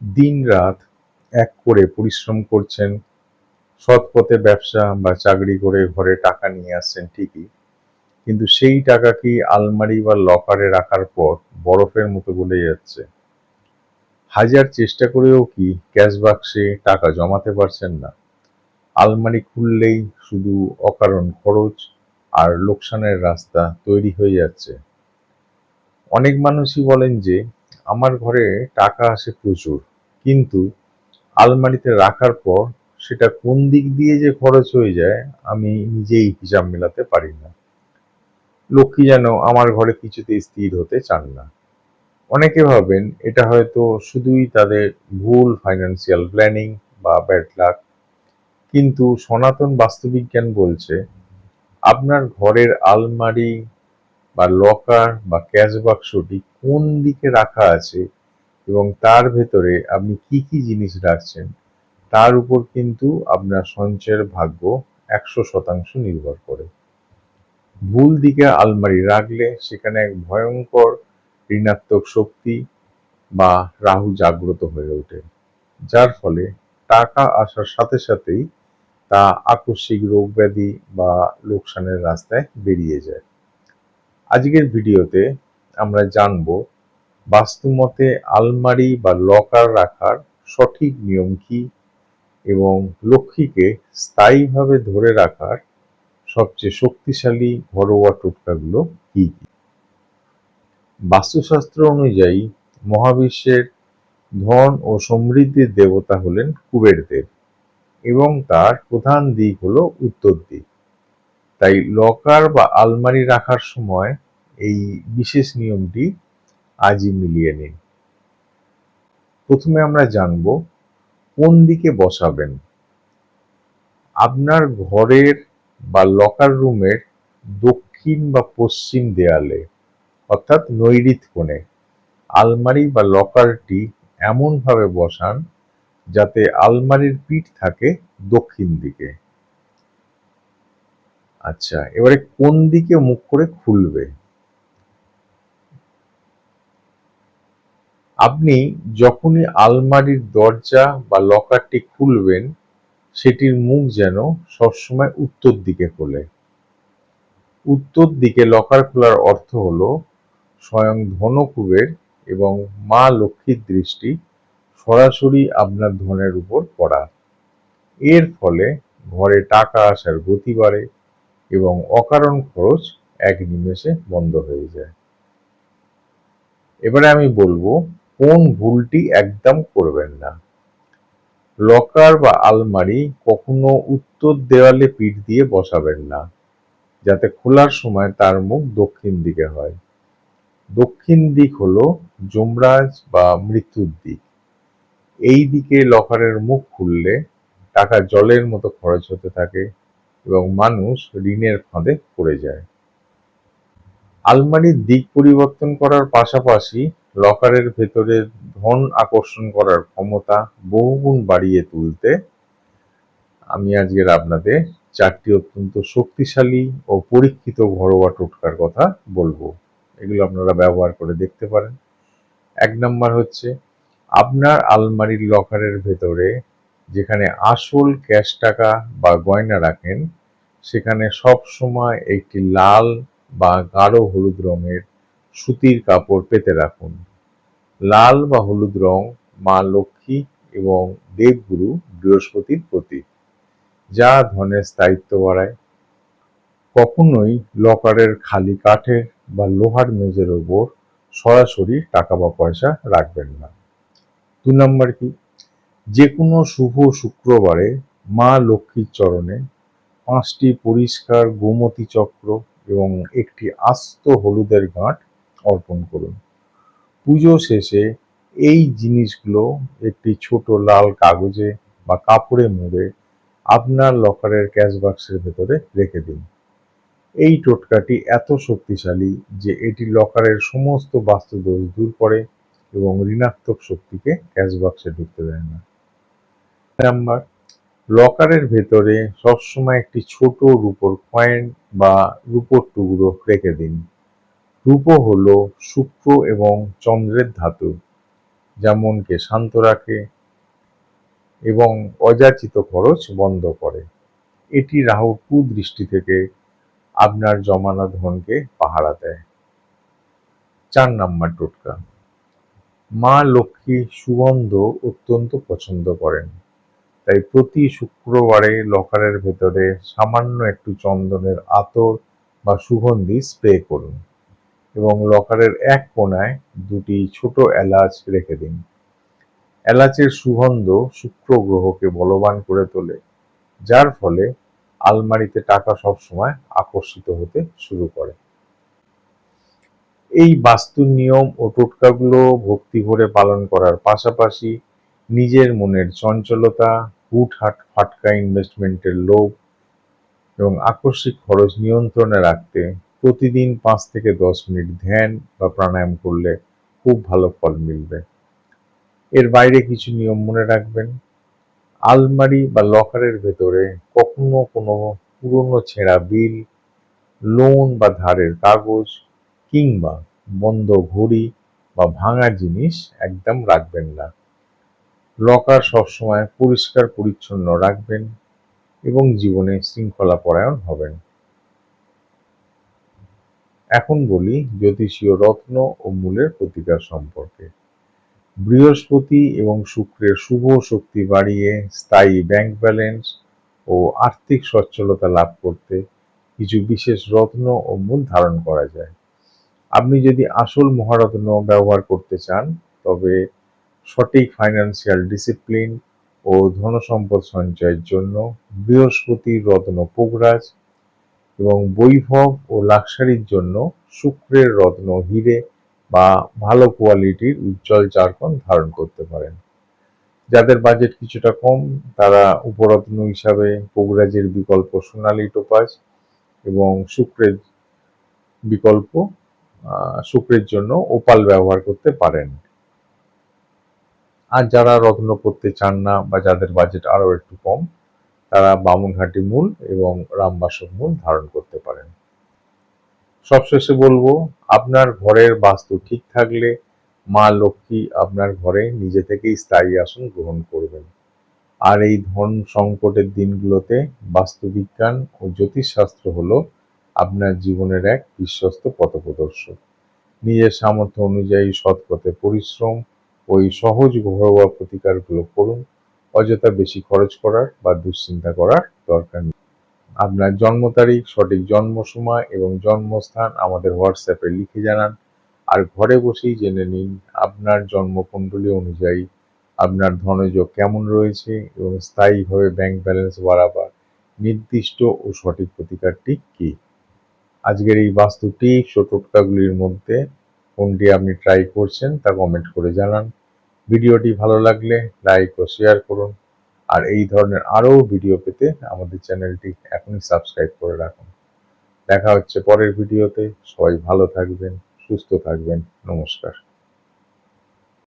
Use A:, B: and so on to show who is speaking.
A: দিনরাত এক করে পরিশ্রম করছেন, সৎ পথে ব্যবসা বা চাকরি করে ঘরে টাকা নিয়ে আসছেন ঠিকই, কিন্তু সেই টাকা কি আলমারি বা লকারে রাখার পর বরফের মতো গলে যাচ্ছে? হাজার চেষ্টা করেও কি ক্যাশ বাক্সে টাকা জমাতে পারছেন না? আলমারি খুললেই শুধু অকারণ খরচ আর লোকসানের রাস্তা তৈরি হয়ে যাচ্ছে। অনেক মানুষই বলেন যে আমার ঘরে টাকা আসে প্রচুর, কিন্তু আলমারিতে রাখার পর সেটা কোন দিক দিয়ে যে খরচ হয়ে যায় আমি নিজেই হিসাব মেলাতে পারি না। লক্ষ্মী যেন আমার ঘরে কিছুতেই স্থির হতে চান না। অনেকে ভাবেন এটা হয়তো শুধুই তাদের ভুল ফাইন্যান্সিয়াল প্ল্যানিং বা ব্যাড লাক, কিন্তু সনাতন বাস্তুবিজ্ঞান বলছে আপনার ঘরের আলমারি বা লকার বা ক্যাশ বাক্সটি কোন দিকে রাখা আছে এবং তার ভেতরে আপনি কি কি জিনিস রাখছেন তার উপর কিন্তু আপনার সঞ্চয়ের ভাগ্য ১০০% নির্ভর করে। ভুল দিকে আলমারি রাখলে সেখানে এক ভয়ঙ্কর ঋণাত্মক শক্তি বা রাহু জাগ্রত হয়ে ওঠে, যার ফলে টাকা আসার সাথে সাথেই তা আকস্মিক রোগ ব্যাধি বা লোকসানের রাস্তায় বেরিয়ে যায়। আজকের ভিডিওতে আমরা জানব বাস্তুমতে আলমারি বা লকার রাখার সঠিক নিয়ম কি এবং লক্ষ্মীকে স্থায়ীভাবে ধরে রাখার সবচেয়ে শক্তিশালী ঘরোয়া টোটকাগুলো কি কি। বাস্তুশাস্ত্র অনুযায়ী মহাবিশ্বের ধন ও সমৃদ্ধির দেবতা হলেন কুবের দেব এবং তার প্রধান দিক হলো উত্তর দিক। তাই লকার বা আলমারি রাখার সময় এই বিশেষ নিয়মটি আজই মিলিয়ে নিন। প্রথমে আমরা জানব কোন দিকে বসাবেন। আপনার ঘরের বা লকার রুমের দক্ষিণ বা পশ্চিম দেয়ালে অর্থাৎ নৈঋত কোণে আলমারি বা লকারটি এমনভাবে বসান যাতে আলমারির পিঠ থাকে দক্ষিণ দিকে। আচ্ছা, এবারে কোন দিকে মুখ করে খুলবে? আপনি যখনই আলমারির দরজা বা লকারটি খুলবেন সেটির মুখ যেন সবসময় উত্তর দিকে খোলে। উত্তর দিকে লকার খোলার অর্থ হলো স্বয়ং ধনকুবের এবং মা লক্ষ্মীর দৃষ্টি সরাসরি আপনার ধনের উপর পড়া। এর ফলে ঘরে টাকা আসার গতি বাড়ে এবং অকারণ খরচ এক নিমেষে বন্ধ হয়ে যায়। এবারে আমি বলবো কোন ভুলটি একদম করবেন না। লকার বা আলমারি কখনো উত্তর দেওয়ালে পিঠ দিয়ে বসাবেন না, যাতে খোলার সময় তার মুখ দক্ষিণ দিকে হয়। দক্ষিণ দিক হলো যমরাজ বা মৃত্যুর দিক। এই দিকে লকারের মুখ খুললে টাকা জলের মতো খরচ হতে থাকে এবং মানুষ ঋণের ফাঁদে পড়ে যায়। আলমারির দিক পরিবর্তন করার পাশাপাশি লকারের ভেতরে ধন আকর্ষণ করার ক্ষমতা বহুগুণ বাড়িয়ে তুলতে আমি আজকের আপনাদের ৪টি অত্যন্ত শক্তিশালী ও পরীক্ষিত ঘরোয়া টোটকার কথা বলবো। এগুলো আপনারা ব্যবহার করে দেখতে পারেন। ১ নাম্বার হচ্ছে আপনার আলমারির লকারের ভেতরে যেখানে আসল ক্যাশ টাকা বা গয়না রাখেন সেখানে সবসময় একটি লাল বা গাঢ় হলুদ রঙের সুতির কাপড় পেতে রাখুন। লাল বা হলুদ রং মা লক্ষ্মী এবং দেবগুরু বৃহস্পতির প্রতীক, যা ধনের স্থায়িত্ব বাড়ায়। কখনোই লকারের খালি কাঠের বা লোহার মেঝের ওপর সরাসরি টাকা বা পয়সা রাখবেন না। ২ নম্বর কি, যে কোনো শুভ শুক্রবারে মা লক্ষ্মীর চরণে ৫টি পরিষ্কার গোমতী চক্র এবং একটি আস্ত হলুদের গাঁট অর্পণ করুন। পুজো শেষে এই জিনিসগুলো একটি ছোট লাল কাগজে বা কাপড়ে মুড়ে আপনার লকারের ক্যাশ বাক্সের ভেতরে রেখে দিন। এই টোটকাটি এত শক্তিশালী যে এটি লকারের সমস্ত বাস্তুদোষ দূর করে এবং ঋণাত্মক শক্তিকে ক্যাশ বাক্সে ঢুকতে দেয় না। নাম্বার, লকারের ভেতরে সবসময় একটি ছোট রূপোর কয়েন বা রূপোর টুকরো রেখে দিন। রূপো হলো শুক্র এবং চন্দ্রের ধাতু। যা মনকে শান্ত রাখে এবং অযাচিত খরচ বন্ধ করে। এটি রাহুর কুদৃষ্টি থেকে আপনার জমানো ধনকে পাহারা দেয়। 4 নাম্বার টোটকা। মা লক্ষ্মী সুগন্ধ অত্যন্ত পছন্দ করেন, তাই প্রতি শুক্রবারে লকারের ভেতরে সামান্য একটু চন্দনের আতর বা সুগন্ধি স্প্রে করুন এবং লকারের এক কোণায় 2টি ছোট এলাচ রেখে দিন। এলাচের সুগন্ধ শুক্র গ্রহকে বলবান করে তোলে, যার ফলে আলমারিতে টাকা সবসময় আকর্ষিত হতে শুরু করে। এই বাস্তু নিয়ম ও টোটকাগুলো ভক্তি ভরে পালন করার পাশাপাশি নিজের মনের চঞ্চলতা, হুটহাট ফাটকা ইনভেস্টমেন্টের লোভ এবং আকস্মিক খরচ নিয়ন্ত্রণে রাখতে প্রতিদিন 5 থেকে 10 মিনিট ধ্যান বা প্রাণায়াম করলে খুব ভালো ফল মিলবে। এর বাইরে কিছু নিয়ম মনে রাখবেন। আলমারি বা লকারের ভেতরে কখনো কোনো পুরনো ছেঁড়া বিল, লোন বা ধারের কাগজ কিংবা বন্ধ ঘড়ি বা ভাঙা জিনিস একদম রাখবেন না। লকার সবসময় পরিষ্কার পরিচ্ছন্ন রাখবেন এবং জীবনে শৃঙ্খলা পরায়ণ হবেন। এখন বলি জ্যোতিষীয় রত্ন ও মূলের প্রতিকার সম্পর্কে। বৃহস্পতি এবং শুক্রের শুভ শক্তি বাড়িয়ে স্থায়ী ব্যাংক ব্যালেন্স ও আর্থিক সচ্ছলতা লাভ করতে কিছু বিশেষ রত্ন ও মূল ধারণ করা যায়। আপনি যদি আসল মহারত্ন ব্যবহার করতে চান, তবে সঠিক ফাইন্যান্সিয়াল ডিসিপ্লিন ও ধনসম্পদ সঞ্চয়ের জন্য বৃহস্পতির রত্ন পোগরাজ এবং বৈভব ও লাক্সারির জন্য শুক্রের রত্ন হিরে বা ভালো কোয়ালিটির উজ্জ্বল জারকন ধারণ করতে পারেন। যাদের বাজেট কিছুটা কম, তারা উপরত্ন হিসাবে পোগরাজের বিকল্প সোনালী টোপাজ এবং শুক্রের জন্য ওপাল ব্যবহার করতে পারেন। আর যারা রত্ন করতে চান না বা যাদের বাজেট আরো একটু কম, তারা বামুনহাটি মূল এবং রামবাসক মূল ধারণ করতে পারেন। সবশেষে বলবো, আপনার ঘরের বাস্তু ঠিক থাকলে মা লক্ষ্মী আপনার ঘরে নিজে থেকেই স্থায়ী আসন গ্রহণ করবেন। আর এই ধন সংকটের দিনগুলোতে বাস্তুবিজ্ঞান ও জ্যোতিষশাস্ত্র হলো আপনার জীবনের এক বিশ্বস্ত পথপ্রদর্শক। নিজের সামর্থ্য অনুযায়ী সৎ পথে পরিশ্রম ওই সহজ ঘরোয়া প্রতিকারগুলো করুন। অযথা বেশি খরচ করার বা দুশ্চিন্তা করার দরকার নেই। আপনার জন্ম তারিখ, সঠিক জন্ম সময় এবং জন্মস্থান আমাদের হোয়াটসঅ্যাপে লিখে জানান। আর ঘরে বসেই জেনে নিন আপনার জন্মকুণ্ডলী অনুযায়ী আপনার ধনযোগ কেমন রয়েছে এবং স্থায়ীভাবে ব্যাংক ব্যালেন্স বাড়াবার নির্দিষ্ট ও সঠিক প্রতিকারটি কী। আজকের এই বাস্তু টিপস ও টোটকাগুলির মধ্যে কোনটি আপনি ট্রাই করছেন তা কমেন্ট করে জানান। ভিডিওটি ভালো লাগলে লাইক ও শেয়ার করুন। আর এই ধরনের আরও ভিডিও পেতে আমাদের চ্যানেলটি এখনই সাবস্ক্রাইব করে রাখুন। দেখা হচ্ছে পরের ভিডিওতে। সবাই ভালো থাকবেন, সুস্থ থাকবেন। নমস্কার।